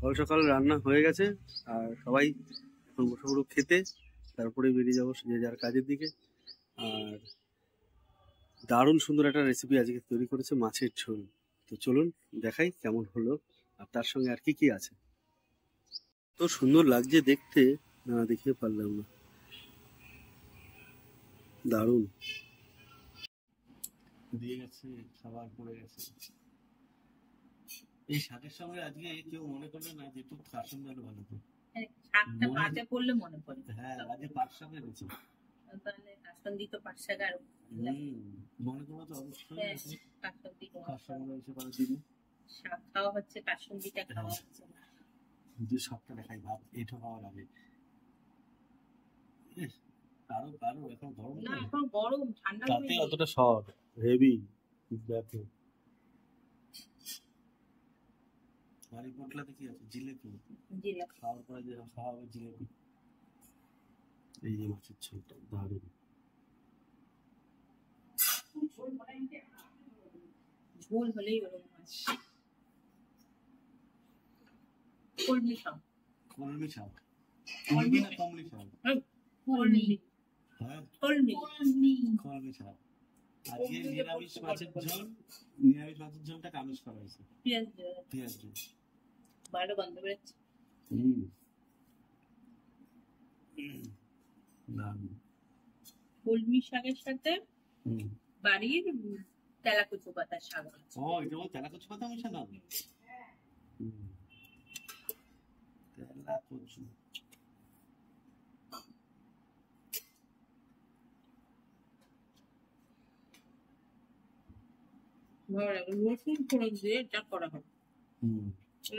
সকাল সকাল রান্না হয়ে গেছে আর সবাই এখন বসে পড়ো খেতে, তারপরে বেরিয়ে যাবো যে যার কাজের দিকে। আর দারুণ সুন্দর একটা রেসিপি আজকে তৈরি করেছে, মাছের ঝোল। তো চলুন দেখাই কেমন হলো আর তার সঙ্গে আর কি কি আছে। তো সুন্দর লাগছে দেখতে, না দেখিয়ে পারলাম না, দারুণ দিয়ে গেছে, খাবার পড়ে গেছে। এই শাকের সঙ্গে আজকে কেউ মনে করবে না যে একটু কাসুন ডাল ভালো তো, শাকটা পাতে পড়লে মনে পড়ে। হ্যাঁ আজকে পাট শাক এনেছি, তাহলে কাসুন্দি তো পাট শাক আর মনে করবো তো অবশ্যই কাসুন্দি শাক খাওয়া হচ্ছে, কাসুন্দিটা খাওয়া হচ্ছে না। যে সবটা দেখাই ভাত এটা খাওয়ার আগে। আরো আরো এখন গরম না, এখন গরম ঠান্ডা তাতে অতটা শর্ট হেভি দেখো। বাড়ি পোটলাতে কি আছে? জিলেপি। খাওয়ার পরে যে খাওয়া হবে জিলেপি। এই যে মাছের ঝোলটা দারুণ, ঝোল হলেই ওরকম মাছ। কলমি শাক, কলমি শাক, কলমি না কমলি শাক, কলমি, হ্যাঁ কলমি কলমি শাক। আজকে নিরামিষ মাছের ঝোল, নিরামিষ মাছের ঝোলটা আমিষ করা হয়েছে, পেঁয়াজ পেঁয়াজ দিয়ে ভালো গন্ধ বেরোচ্ছে। কলমি শাকের সাথে বাড়ির তেলাকুচু পাতার শাক। ও এটা বল তেলাকুচু পাতা মিশানো, তেলাকুচু ভালো লাগে। রসুন ফোড়ন দিয়ে এটা করা হয়,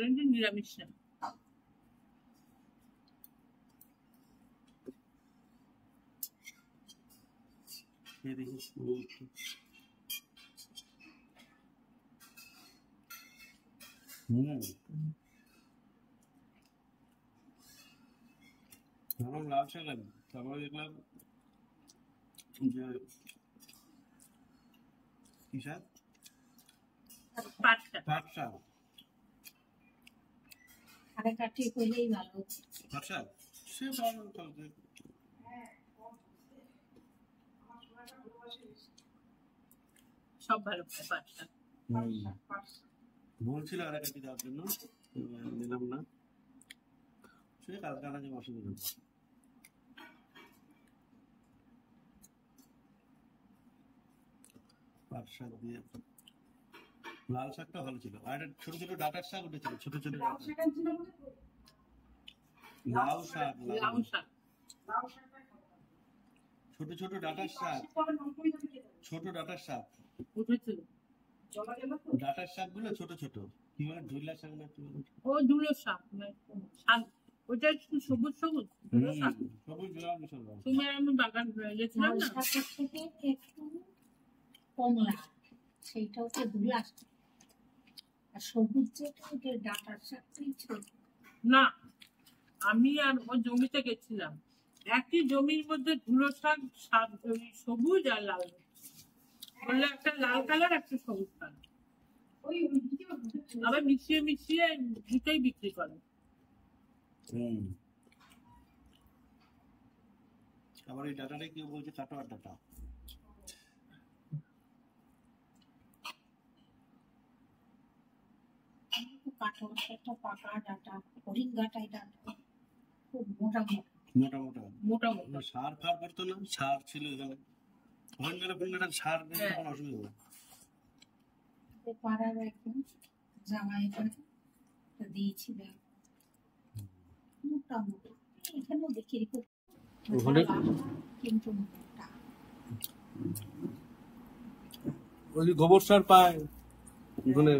এটা নিরামিষ না। লাল শাক লাগবে, তারপরে দেখলাম যে কি শাক, পাট শাক। আরে কাটিয়ে কইলেই ভালো। পাট শাক সে ভালো চলছে। সব ভালো পায় পাট শাক। বলছিল আর একটা দেওয়ার জন্য, দিলাম না, সে কালকে আনা যে অসুবিধা। পাট শাক দিয়ে লাল শাকটা ভালো ছিল, আর একটা ছোট ছোট ডাটার শাক উঠেছিল, ছোট ছোট লাউ শাক, ছোট ছোট ডাটার শাক, ছোট ডাটার শাক উঠেছিল। ডাটার শাক গুলো ছোট ছোট, কি বলে ঢুলা শাক না কি বলে, ও ধুলো শাক, ওটা একটু সবুজ সবুজ সবুজ লাল মিশাল। তুমি আমি বাগান গেছিলাম না, শাকের থেকে একটু কমলা, সেইটা হচ্ছে ধুলা শাক, আর সবুজ যেটা ওটা ডাটার শাকটাই ছিল। না আমি আর ও জমিতে গেছিলাম, একই জমির মধ্যে ধুলো শাক, সবুজ আর লাল, বললে একটা লাল কালার একটা সবুজ কালার, আবার মিশিয়ে মিশিয়ে দুটোই বিক্রি করে। আবার এই ডাটাটাই কেউ বলছে কাটোয়ার ডাটা। কাটোয়ার একটা পাকা ডাটা, হরিঙ্গাটাই ডাটা, খুব মোটা মোটা মোটা মোটা মোটা। সার ফার পড়তো না, সার ছিল এখানে, হরিঙ্গাটা ফরিঙ্গাটা সার কোনো অসুবিধা নেই। পাড়ার একদম জামাইটা দিয়েছি, দেখ মোটা মোটা, এখানেও দেখি কিন্তু মোটা। ওই গোবর সার পায় ওখানে,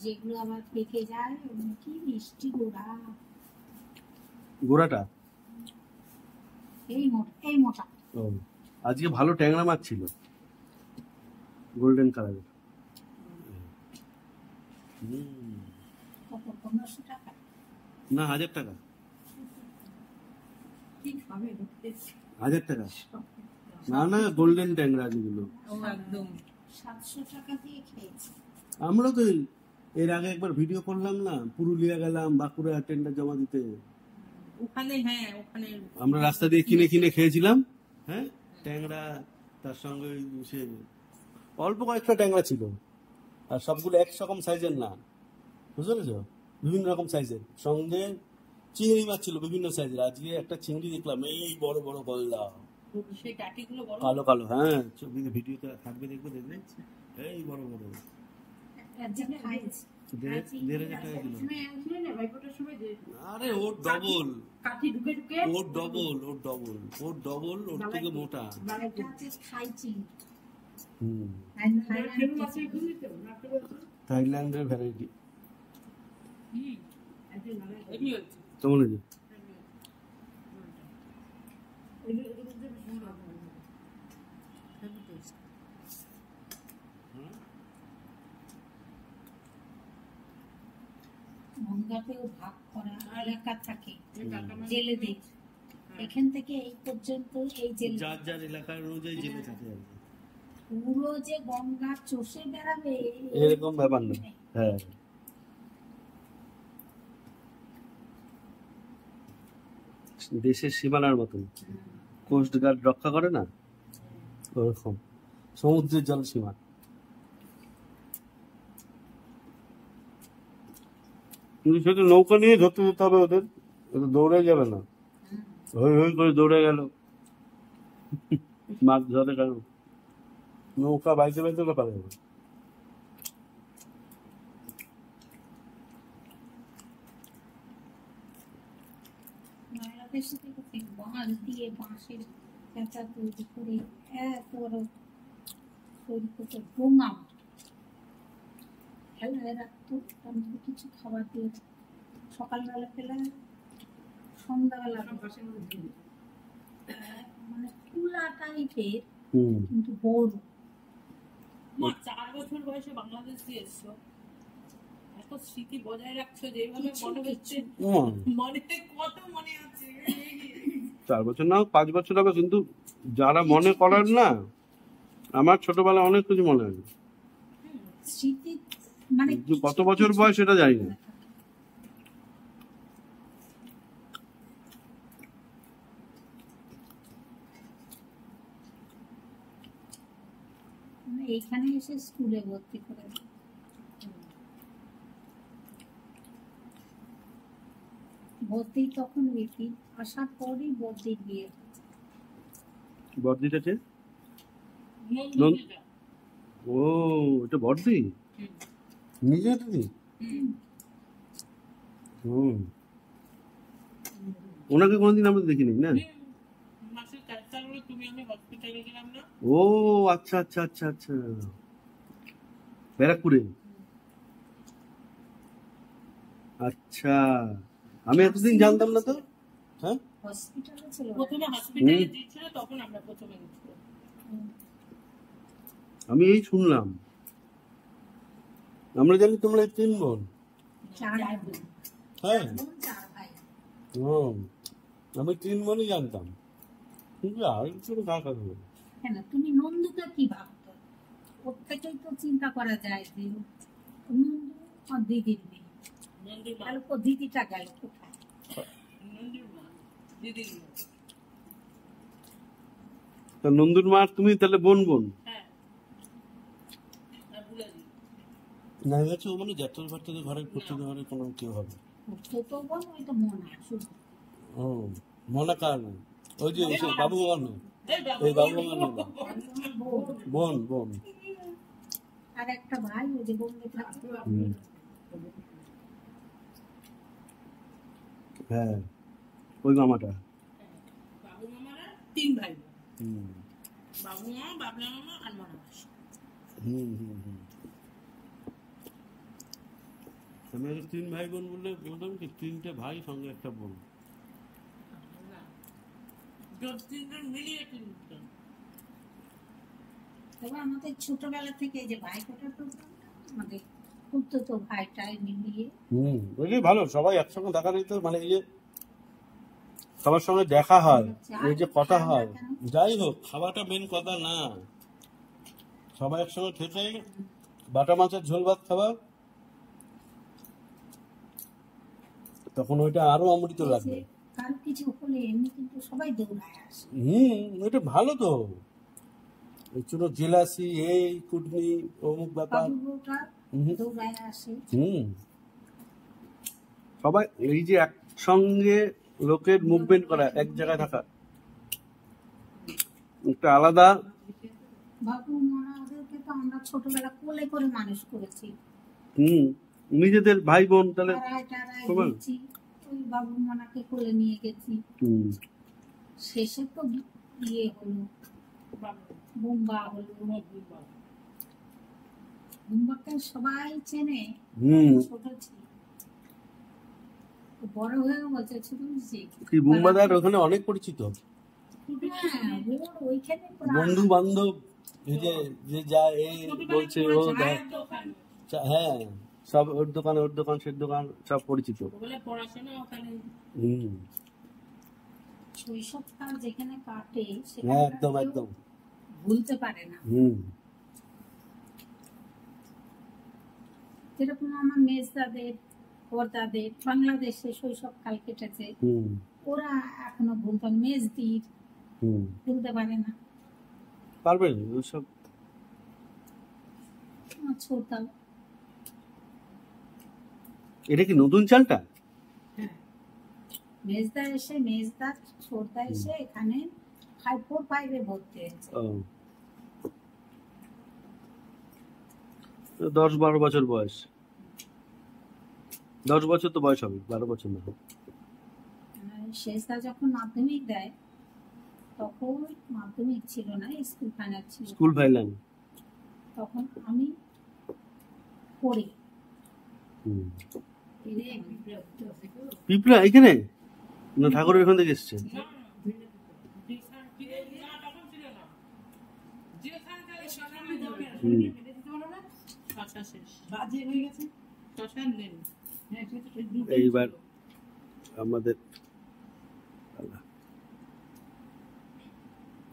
যেগুলো আবার পেকে যায় কি মিষ্টি গোড়া, গোড়াটা এই মোটা। আজকে ভালো ট্যাংরা মাছ ছিল, গোল্ডেন কালারের। 1500 টাকা না 1000 টাকা, ঠিক হবে 1000 টাকা। না না গোল্ডেন ট্যাংরা যেগুলো একদম 700 টাকা দিয়ে খেয়েছি আমরা তো। এর আগে একবার ভিডিও করলাম না, পুরুলিয়া গেলাম বাঁকুড়া টেন্ডার জমা দিতে, ওখানে, হ্যাঁ ওখানে আমরা রাস্তা দিয়ে কিনে কিনে খেয়েছিলাম। হ্যাঁ, ট্যাংরা, তার সঙ্গে ওই সে অল্প কয়েকটা ট্যাংরা ছিল, আর সবগুলো একরকম সাইজের না, বুঝতে পেরেছো, বিভিন্ন রকম সাইজের, সঙ্গে চিংড়ি মাছ ছিল বিভিন্ন সাইজের। আজকে একটা চিংড়ি দেখলাম এই বড় বড় গলদা, সেই টাটিগুলো বড় কালো কালো, হ্যাঁ ছবিতে ভিডিওতে থাকবে, দেখবে দেখবে এই বড় বড়, একজন খাইছে। 1,500 টাকা কিলো। সময় আসলে না ভাইফোঁটার সময় যে আরে ওর ডবল, কাঠি ঢুকে ঢুকে ওর ডবল, ওর ডবল, ওর ডবল, ওর থেকে মোটা। এটা হচ্ছে খাইছি। হুম, নারকেল মাছের গুলি তো নারকেল মাছ। থাইল্যান্ডের ভ্যারাইটি এগুলি হচ্ছে কেমন হয়েছে? গঙ্গাতেও ভাগ করা এলাকা থাকে জেলেদের, এখান থেকে এই পর্যন্ত এই জেলে যার যার এলাকার অনুযায়ী জেলে থাকে আর কি। পুরো যে গঙ্গা চষে বেড়াবে এরকম ব্যাপার না। হ্যাঁ, দেশের সীমানার মতন কোস্ট গার্ড রক্ষা করে না, ওরকম সমুদ্রের জল সীমা। কিন্তু সেটা নৌকা নিয়ে ধরতে যেতে হবে ওদের, ওদের দৌড়ে যাবে না, হই হই করে দৌড়ে গেল মাছ ধরে কেন, নৌকা বাইতে বাইতে তো পারে না। বাংলাদেশে থেকে বাঁশ দিয়ে বাঁশের পেঁচা তৈরি করে এত বড় তৈরি করতে ডোঙা ফেলে রাখতো, তারপরে কিছু খাবার দিয়ে সকালবেলা ফেলে সন্ধ্যাবেলা মানে তুলা টাইপের হুম, কিন্তু বড়। মা 4 বছর বয়সে বাংলাদেশ দিয়ে এসছো, এত স্মৃতি বজায় রাখছো যে এইভাবে মনে হচ্ছে, মনে কত মনে আছে। 4 বছর না 5 বছর হবে, কিন্তু যারা মনে করার না, আমার ছোটবেলায় অনেক কিছু মনে হয়, স্মৃতি মানে কিন্তু কত বছর বয়স সেটা জানি না। এইখানে এসে স্কুলে ভর্তি করে দিই। ভর্তি তখন লিখি, আসার পরই বর্দির বিয়ে। বর্দিটাকে, নন্দিতা। ও এটা বর্দি নিজে দিদি, হুম, ওনাকে কোনোদিন আমরা দেখিনি না। মাসের 4 সাল হলো তুমি আমি হসপিটালে গেলাম না, ও আচ্ছা আচ্ছা আচ্ছা আচ্ছা, ব্যারাকপুরে, আচ্ছা আমি এতদিন জানতাম না তো। হ্যাঁ, হসপিটালে ছিল প্রথমে হসপিটালে দিয়েছিল, তখন আমরা প্রথমে গেছিলাম। আমি এই শুনলাম। আমরা জানি তোমরা 3 বোন। 4 বোন, হ্যাঁ, 4 ভাই। ও আমি 3 বোনই জানতাম, কিন্তু আর কিছু কাকা হবে। কেন তুমি নন্দুকে কি ভাবতো? প্রত্যেকেই তো চিন্তা করা যায় যে নন্দু আর দিদির মেয়ে, নন্দীর মা, তাহলে তো দিদিটা গেল কোথায়? নন্দীর মা, দিদির মা। তা নন্দুর মা আর তুমি তাহলে বোন বোন? হ্যাঁ, আর বুলাদি। না গেছে ও মানে জ্যাঠার ঘর থেকে ঘরের প্রত্যেক ঘরে কোনো কেউ হবে। ছোট বোন ওই তো মনে শুধু ও মনে কার না, ওই যে ওই বাবু বাবার মেয়ে, এই বাবু বাবার মেয়ে, বোন বোন। আর একটা ভাই ওই যে বোম্বে থাকে। হুম, হ্যাঁ ওই মামাটা। বাবু মামারা 3 ভাই বোন। হুম বাবু মামা, বাবলা মামা আর মনা মাসি। হুম হুম হুম, আমি 3 ভাই বোন বললে বলতাম কি 3টে ভাই সঙ্গে একটা বোন। না, 3জন মিলিয়ে 3জন। তবে আমাদের ছোটবেলা থেকে এই যে ভাই ফোটার প্রোগ্রামটা আমাদের করতো তো ভাইটাই মিলিয়ে। হুম, ওইটাই ভালো, সবাই একসঙ্গে দেখা যেত, মানে এই যে সবার সঙ্গে দেখা হয়, এই যে কথা হয়, যাই হোক খাওয়াটা মেন কথা না, সবাই একসঙ্গে খেতে, বাটা মাছের ঝোল ভাত খাওয়া, তখন ওইটা আরো অমৃত লাগবে। কারো কিছু হলে এমনি কিন্তু সবাই দৌড়ায় আসে। এটা ভালো তো, এই ছোট জেলাসি, এই কুটনি, অমুক ব্যাপার। বাবুটা দৌড়ায় আসে। সবাই এই যে একসঙ্গে লোকের মুভমেন্ট করা, এক জায়গায় থাকা, একটা আলাদা। বাবু মনা ওদেরকে তো আমরা ছোটবেলা কোলে করে মানুষ করেছি। নিজেদের ভাই বোন, তাহলে ওই বাবু মনাকে কোলে নিয়ে গেছি। শেষে তো ইয়ে হলো, বুম্বা হলো। বুম্বাকে সবাই চেনে, ছোট ছিল, বড় হয়ে বলছে ছোট কি বুম্বাদার ওখানে অনেক পরিচিত, বন্ধু বান্ধব, এই যে যায় এই বলছে ও, হ্যাঁ সব ওর দোকান সে দোকান সব পরিচিত। শৈশবকাল যেখানে কাটে একদম একদম ভুলতে পারে না। যেরকম আমার মেজদাদের পর্দাদের বাংলাদেশে শৈশবকাল কেটেছে, ওরা এখনো ভুলতে, মেজদির ভুলতে পারে না। পারবে ওইসব ছোটাও। এটা কি নতুন চালটা? মেজদা ছোটদা এসে এখানে 5-4-5 ভর্তি হয়েছে। 10-12 বছর বয়স, 10 বছর তো বয়স হবে, 12 বছর না। শেষদা যখন মাধ্যমিক দেয়, তখন মাধ্যমিক ছিল না, স্কুল ফাইনাল ছিল। স্কুল ফাইনাল তখন আমি পড়ি। পিপলা এখানে না, ঠাকুরের এখান থেকে এসছে। এইবার আমাদের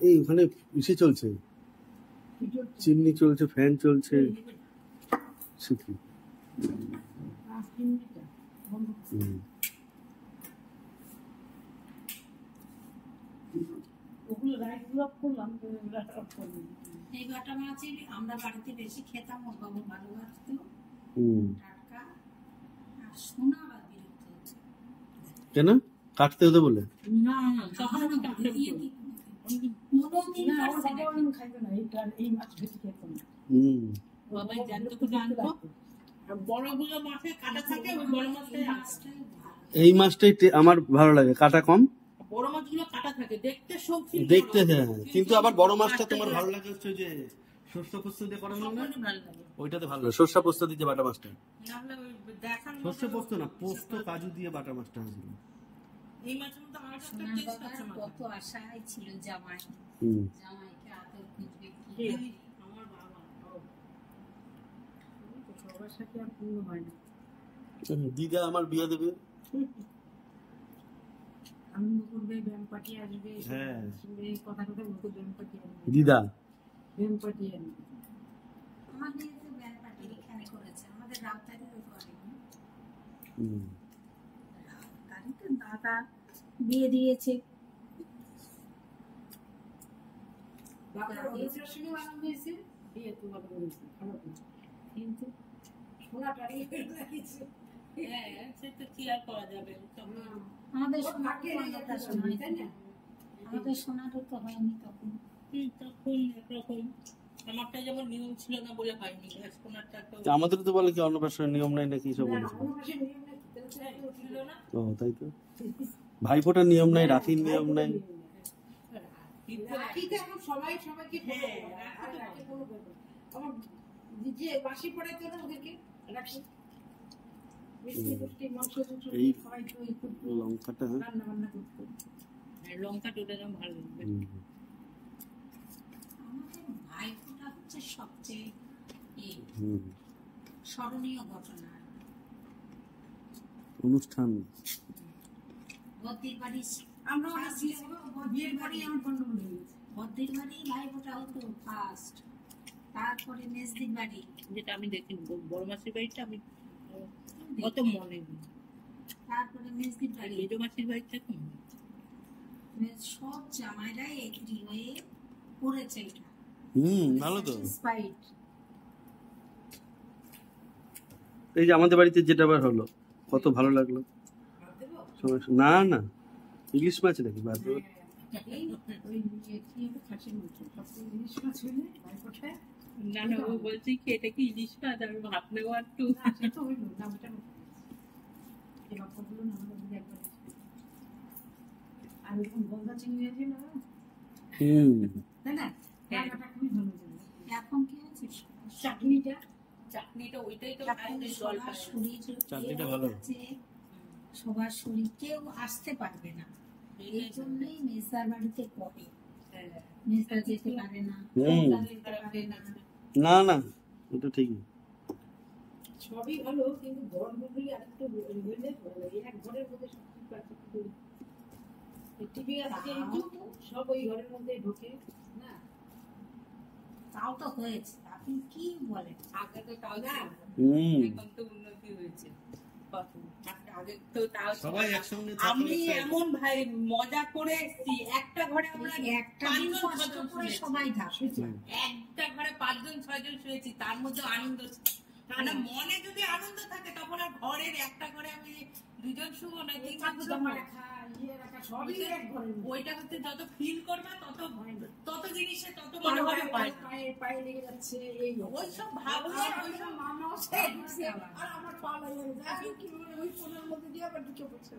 এই ওখানে ইসে চলছে, চিমনি চলছে, ফ্যান চলছে। এই বাটা মাছ আমরা বাড়িতে বেশি খেতাম, ওর বাবু ভালোবাসতো। টাটকা আর সোনা বা বিরক্ত হচ্ছে কেন কাটতে হতে বলে? না তখন কাটতে দিয়ে কি কোনোদিন খাইবে না, এই মাছ বেশি খেতাম না। বাবাই জানতো তো জানতো, বড়গুলো মাছে কাটা থাকে, ওই বড় মাছটাই এই মাছটাই আমার ভালো লাগে, কাটা কম। বড় মাছগুলো কাটা থাকে, দেখতে সবজি দেখতে, হ্যাঁ, কিন্তু আবার বড় মাছটা তোমার ভালো লাগে হচ্ছে যে সরষে পোস্ত দিয়ে করা হলো না, ওইটাতে ভালো লাগে। সরষে পোস্ত দিয়ে বাটা মাছটা, সরষে পোস্ত না, পোস্ত কাজু দিয়ে বাটা মাছটা হয়েছিল। এই মাছের মধ্যে আমার কত আশাই ছিল জামাই, জামাইকে আদর খুঁজবে কি আমার বাবা, সবার সাথে আর পূর্ণ হয় না। দিদা আমার বিয়ে দেবে, আনন্দ করবে, ব্যায়াম পাঠিয়ে আসবে, হ্যাঁ কথা বলতে ব্যায়াম পাঠিয়ে আসবে, দিদা ব্যায়াম পাঠিয়ে আসবে। আমাদের তো ব্যায়াম পার্টি এখানে করেছে, আমাদের রাউতারিও করেনি। রাউতারিতে দাদা বিয়ে দিয়েছে, কিন্তু সোনাটারই লাগিয়েছে। আমাদের সোনাটা তো হয়নি তখন। আমারটা যেমন নিয়ম ছিল না বলে হয়নি, আমাদের তো বলে কি অন্নপ্রাশনের নিয়ম নাই নাকি সব বলেছে। ও তাই তো, ভাইফোঁটার নিয়ম নাই, রাখির নিয়ম নাই। সবাই সবাইকে বাসি পড়াইতে না ওদেরকে রাখি। এই লঙ্কাটা লঙ্কাটা ওটা ভালো লাগবে। আমাদের ভাইফোঁটা হচ্ছে সবচেয়ে স্মরণীয় ঘটনা, অনুষ্ঠান। বদ্দির বাড়ি, আমরা বিয়ের বাড়ি আমার গন্ডগোল হয়ে গেছে। বদ্দির বাড়ি ভাইফোঁটা হতো ফার্স্ট, তারপরে মেজদির বাড়ি, যেটা আমি দেখিনি। বড় মাসির বাড়িটা আমি কত মনে নেই। তারপরে মেজদির বাড়ি, মেজো মাসির বাড়িতে তো সব জামাইরাই এগ্রি হয়ে করেছে এটা। ভালো তো। স্পাইট এই যে আমাদের বাড়িতে যেটা আবার হলো, কত ভালো লাগলো। না না, ইলিশ মাছ নাকি বাদ দেবো? না না, ও বলছি কি এটা কি ইলিশ মাছ, আমি ভাত নেবো একটু। এখন কি হয়েছে চাটনিটা, চাটনিটা ওইটাই তো এখন সবার শরীর চাটনিটা ভালো। সবার শরীর কেউ আসতে পারবে না, এই জন্যই মেজদার বাড়িতে করে। মেজদা যেতে পারে না, মেজদা যেতে পারে না। না না, এটা ঠিকই। সবই ভালো, কিন্তু ঘরগুলি আরেকটু হইলে ভালো। এক ঘরের মধ্যে সবকিছু পাচ্ছে, টিভি আছে সব ওই ঘরের মধ্যে ঢোকে না। তাও তো হয়েছে, আপনি কি বলেন? আগে তো তাও না, এখন তো উন্নতি হয়েছে। আগে তো তাও সবাই একসঙ্গে আমি এমন ভাই মজা করে এসছি, একটা ঘরে আমরা একটা দিন কষ্ট করে সবাই থাকে, একটা ঘরে 5-6 জন শুয়েছি, তার মধ্যে আনন্দ ছিল। মানে মনে যদি আনন্দ থাকে তখন আর ঘরের একটা ঘরে আমি 2 জন শুবো না, 3 জন শুবো। সবই এক ঘরের মধ্যে। ওইটা হচ্ছে যত ফিল করবে তত জিনিসে তত মনে হবে পায় না। পায়ে লেগে যাচ্ছে, এই ওইসব ভাবনা ওইসব মামাও আর আমার পা লেগে গেছে, আমি কি ওই ফোনের মধ্যে দিয়ে আবার ঢুকে পড়ছে।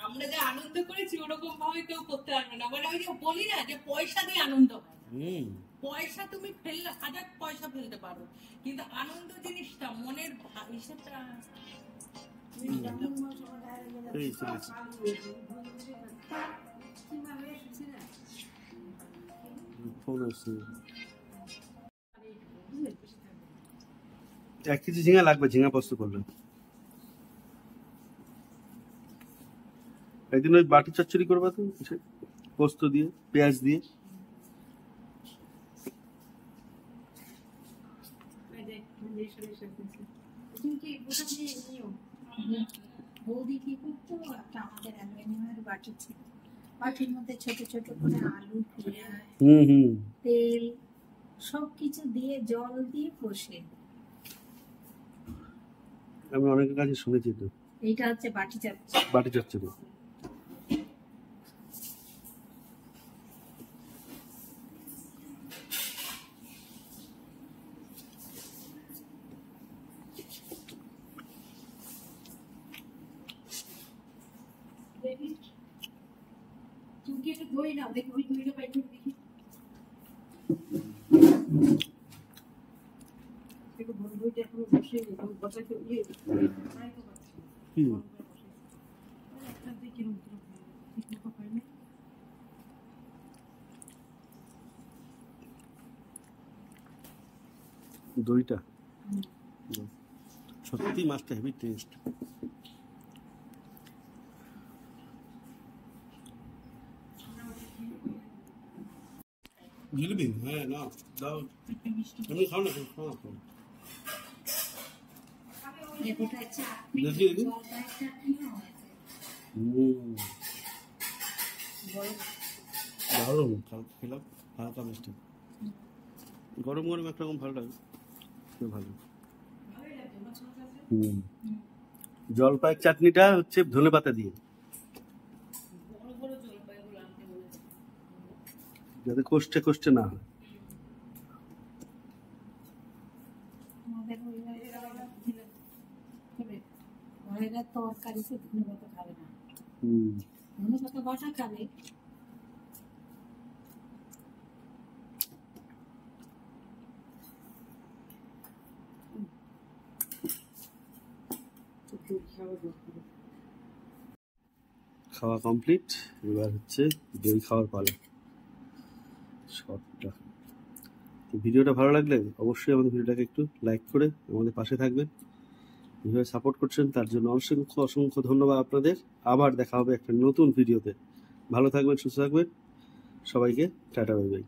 আমরা যে আনন্দ করেছি ওরকম ভাবে কেউ করতে পারবে না। মানে ওই যে বলি না যে পয়সা দিয়ে আনন্দ হয় না। পয়সা তুমি ফেললে 1000 পয়সা ফেলতে পারো, কিন্তু আনন্দ জিনিসটা মনের হিসেবটা এক কেজি ঝিঙা লাগবে, ঝিঙা পোস্ত করবেন। একদিন ওই বাটি চচ্চড়ি করবা তো, পোস্ত দিয়ে পেঁয়াজ দিয়ে। বৌদি কি করতো, একটা আমাদের অ্যালুমিনিয়ামের বাটি ছিল, বাটির মধ্যে ছোট ছোট করে আলু, পেঁয়াজ, তেল সবকিছু দিয়ে জল দিয়ে কষে। আমি অনেকের কাছে শুনেছি তো। এইটা হচ্ছে বাটি চচ্চড়ি। বাটি চচ্চড়ি। তুমি একটু ধুই নাও, দেখি ওই ধুইটা পাই দেখি। দেখো ধুইটা এখনো বসে বসাতে ইয়ে ট্রাই তো করছি। একটা দেখি ঠিক মতো পাই না। দইটা সত্যি মাছটা হেভি টেস্ট। জিলিপি, হ্যাঁ না দাও, তুমি খাও না, খাও না। দারুণ খেলাম, হালকা মিষ্টি, গরম গরম একরকম ভালো লাগে, ভালো। জলপাইয়ের চাটনিটা হচ্ছে ধনেপাতা দিয়ে, যাতে কষ্টে কষ্টে না হয়। তরকারিতে ধনেপাতা খাবে না, ধনেপাতা বাটা খাবে। খাওয়া কমপ্লিট, এবার হচ্ছে দই খাওয়ার পালা। শর্টটা তো ভিডিওটা ভালো লাগলে অবশ্যই আমাদের ভিডিওটাকে একটু লাইক করে আমাদের পাশে থাকবেন। যেভাবে সাপোর্ট করছেন তার জন্য অসংখ্য অসংখ্য ধন্যবাদ আপনাদের। আবার দেখা হবে একটা নতুন ভিডিওতে। ভালো থাকবেন, সুস্থ থাকবেন, সবাইকে টাটা বাই বাই।